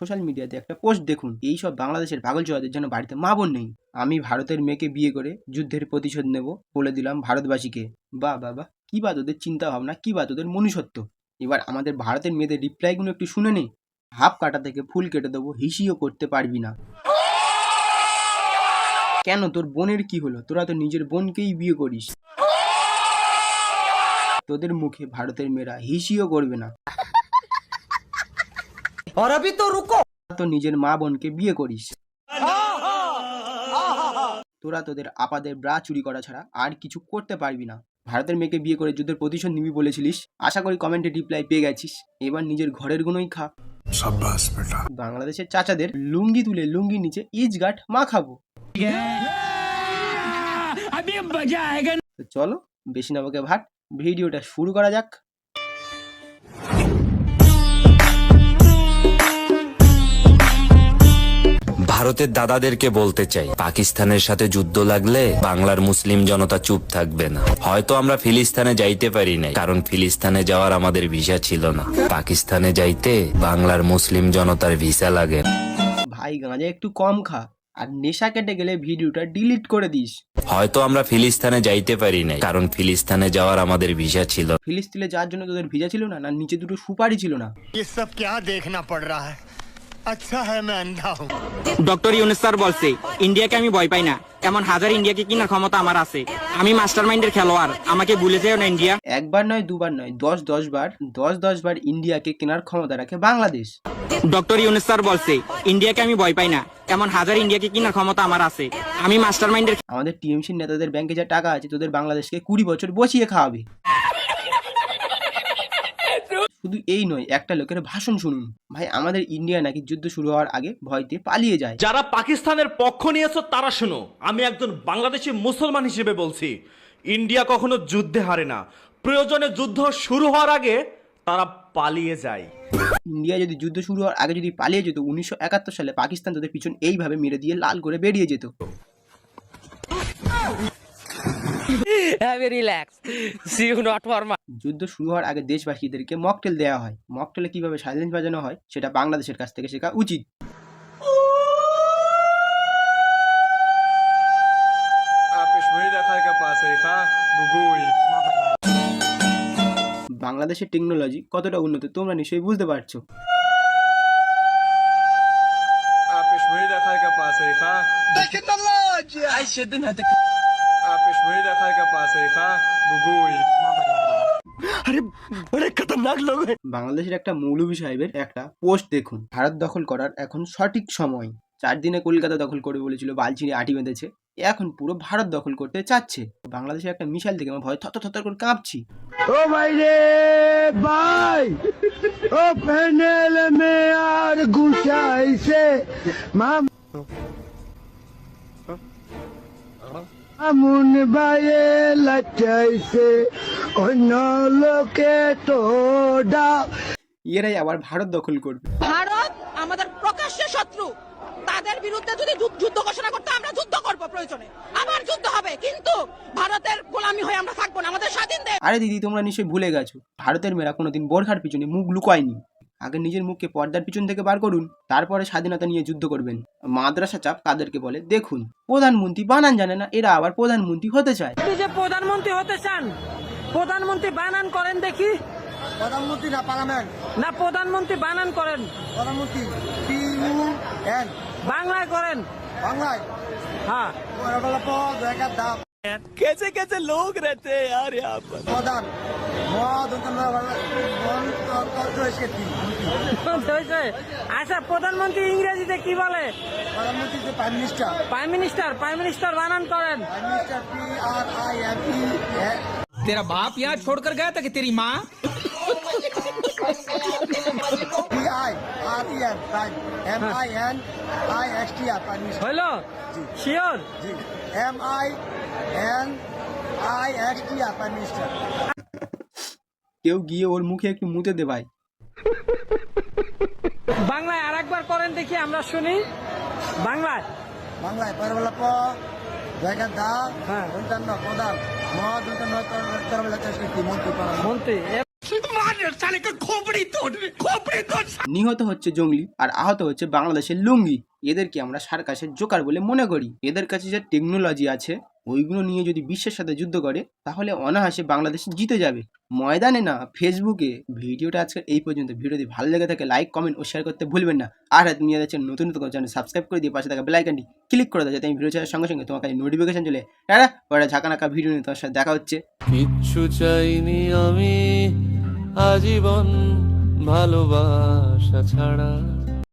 Social মিডিয়াতে একটা post দেখুন, এই সব বাংলাদেশের পাগল চোয়াদের যেন বাড়িতে মা বোন নেই। আমি ভারতের মেয়েকে বিয়ে করে যুদ্ধের প্রতিশোধ নেব বলে দিলাম ভারতবাসীকে। বাহ বাহ বাহ, কি বা তোদের চিন্তা ভাবনা, কি বা তোদের মনুষ্যত্ব। এবার আমাদের ভারতের মেয়েদের রিপ্লাইগুলো একটু শুনে নে। হাফ কাটা থেকে ফুল কেটে দেবো, হিসিও করতে পারবি না। কেন, তোর বোনের কি হলো? তোরা তো নিজের বোনকেই বিয়ে করিস। তোদের মুখে ভারতের মেয়েরা হিসিও করবে না। তো নিজের মা বোনকে বিয়ে করিস। তোরা তোদের আপাদের ব্রা চুরি করা ছাড়া আর কিছু করতে পারবি না। ভারতের মেয়েকে বিয়ে করে যুদ্ধের প্রতিশোধ নিবি বলেছিলিস, আশা করি কমেন্টে রিপ্লাই পেয়ে গেছিস। এবার নিজের ঘরের গুনোই খা। বাংলাদেশের চাচাদের লুঙ্গি তুলে লুঙ্গির নিচে ইজগাট মা খাবো। তো চলো, বেশি না বকে ভাট, ভিডিওটা শুরু করা যাক। ভারতের দাদাদেরকে বলতে চাই, পাকিস্তানের সাথে যুদ্ধ লাগলে বাংলার মুসলিম জনতা চুপ থাকবে না। হয়তো আমরা ফিলিস্তিনে যাইতে পারি নাই, কারণ ফিলিস্তিনে যাওয়ার আমাদের ভিসা ছিল না। পাকিস্তানে যাইতে বাংলার মুসলিম জনতার ভিসা লাগে। ভাই গাঁজা একটু কম খা, আর নেশা কেটে গেলে ভিডিওটা ডিলিট করে দিস। হয়তো আমরা ফিলিস্তিনে যাইতে পারি নাই, কারণ ফিলিস্তিনে যাওয়ার আমাদের ভিসা ছিল। ফিলিস্তিনে যাওয়ার জন্য তোদের ভিসা ছিল না, না নিচে দুটো সুপারি ছিল না? ये सब क्या देखना पड़ रहा है? अच्छा है मैं अंधा हूँ। ডক্টর ইউনুস স্যার বলছে ইন্ডিয়াকে আমি ভয় পাই না, এমন হাজার ইন্ডিয়াকে কেনার ক্ষমতা আমার আছে। আমি মাস্টার মাইন্ডের খেলোয়াড়, আমাকে ভুলে যেও না ইন্ডিয়া। একবার নয়, দুবার নয়, 10 বার ইন্ডিয়াকে কেনার ক্ষমতা রাখে বাংলাদেশ। ডক্টর ইউনুস স্যার বলছে ইন্ডিয়াকে আমি ভয় পাই না, এমন হাজার ইন্ডিয়াকে কেনার ক্ষমতা আমার আছে। আমি মাস্টার মাইন্ডের। আমাদের টিএমসির নেতাদের ব্যাংকে যা টাকা আছে, তোদের বাংলাদেশকে 20 বছর বসিয়ে খাওয়াবে। শুধু এই নয়, একটা লোকের ভাষণ শুনুন। ভাই, আমাদের ইন্ডিয়া নাকি যুদ্ধ শুরু হওয়ার আগে ভয়তে পালিয়ে যায়। যারা পাকিস্তানের পক্ষ নিয়েছো তারা শোনো, আমি একজন বাংলাদেশি মুসলমান হিসেবে বলছি, ইন্ডিয়া কখনো যুদ্ধে হারে না। প্রয়োজনে যুদ্ধ শুরু হওয়ার আগে তারা পালিয়ে যায়। ইন্ডিয়া যদি যুদ্ধ শুরু হওয়ার আগে যদি পালিয়ে যেত, 1971 সালে পাকিস্তান তাদের পিছন এইভাবে মেরে দিয়ে লাল করে বেরিয়ে যেত। যুদ্ধ শুরু হওয়ার আগে দেশবাসীদেরকে মকটেল দেওয়া হয়। মকটেলে কিভাবে সাইলেন্স বাজানো হয় সেটা বাংলাদেশের কাছ থেকে শেখা উচিত। বাংলাদেশের টেকনোলজি কতটা উন্নত তোমরা নিশ্চয়ই বুঝতে পারছো। বাংলাদেশের একটা মৌলভী সাহেবের একটা পোস্ট দেখুন। ভারত দখল করার এখন সঠিক সময়। 4 দিনে কলকাতা দখল করে বলেছিল, বালছিড়ে আটি বেঁধেছে। এখন পুরো ভারত দখল করতে চাচ্ছে। বাংলাদেশের একটা মিসাইল থেকে আমার ভয় থর করে কাঁপছি। ও ভাই রে ভাই, ও প্যানেল মে আর গুছাইছে আমুন ভাইয়ে লাচাইছে অন্য লোকে তো এরাই আবার ভারত দখল করবে। ভারত আমাদের প্রকাশ্য শত্রু, তাদের বিরুদ্ধে যদি যুদ্ধ ঘোষণা করতে আমরা যুদ্ধ করব, প্রয়োজনে আবার যুদ্ধ হবে, কিন্তু ভারতের গোলামি হয়ে আমরা থাকবো না, আমাদের স্বাধীন দেশ। আরে দিদি, তোমরা নিশ্চয়ই ভুলে গেছো, ভারতের মেয়েরা কোনোদিন বোরখার পিছনে মুখ লুকায়নি। আগে নিজের মুখকে পর্দার পিছন থেকে বার করুন, তারপরে স্বাধীনতা নিয়ে যুদ্ধ করবেন। মাদ্রাসা চাপ কাদেরকে বলে দেখুন। প্রধানমন্ত্রী বানান জানে না, এরা আবার প্রধানমন্ত্রী হতে চায়। আপনি যে প্রধানমন্ত্রী হতে চান, প্রধানমন্ত্রী বানান করেন দেখি। प्रधानमंत्री ना पार्लियामेंट না, প্রধানমন্ত্রী বানান করেন। प्रधानमंत्री PUN বাংলায় করেন। बांग्ला হ্যাঁ। कैसे कैसे लोग रहते हैं यार यहाँ पर। प्रधान আচ্ছা, প্রধানমন্ত্রী ইংরেজিতে কি বলে? प्रधानमंत्री से प्राइम मिनिस्टर প্রাইম मिनिस्टर बानान करें। प्राइम मिनिस्टर PRIME तेरा बाप यहाँ छोड़कर गया था कि तेरी माँ? PIREN prime MINISTR prime minister. Hello, sure जी MINISTR प्राइम मिनिस्टर। কেউ গিয়ে ওর মুখে একটু মুতে দে ভাই। বাংলায় আরেকবার করেন দেখি, আমরা শুনি। বাংলায় বাংলায় পরবলা প জায়গা দা অন্যান্য প্রধান মহাদন্ত নয় তরবেলা চাষ করতে মন্ত্রী মন্ত্রী নিহত হচ্ছে জঙ্গলি আর আহত হচ্ছে বাংলাদেশের লুঙ্গি। এদেরকে আমরা সার্কাসের জোকার বলে মনে করি। এদের কাছে যে টেকনোলজি আছে ওইগুলো নিয়ে যদি বিশ্বের সাথে যুদ্ধ করে তাহলে অনায়াসে বাংলাদেশ জিতে যাবে, ময়দানে না ফেসবুকে। ভিডিওটা আজকে এই পর্যন্ত। ভিডিওটি ভালো লেগে থাকে লাইক কমেন্ট ও শেয়ার করতে ভুলবেন না। আর তুমি যাদের নতুন নতুন চ্যানেল সাবস্ক্রাইব করে দিয়ে পাশে থাকা বেল আইকনটি ক্লিক করে দাও যাতে আমি ভিডিও ছাড়ার সঙ্গে সঙ্গে তোমার কাছে নোটিফিকেশন চলে। টাটা, ওরা ঝাঁকানাকা ভিডিও নিয়ে তোমার সাথে দেখা হচ্ছে। কিচ্ছু চাইনি আমি আজীবন ভালোবাসা ছাড়া।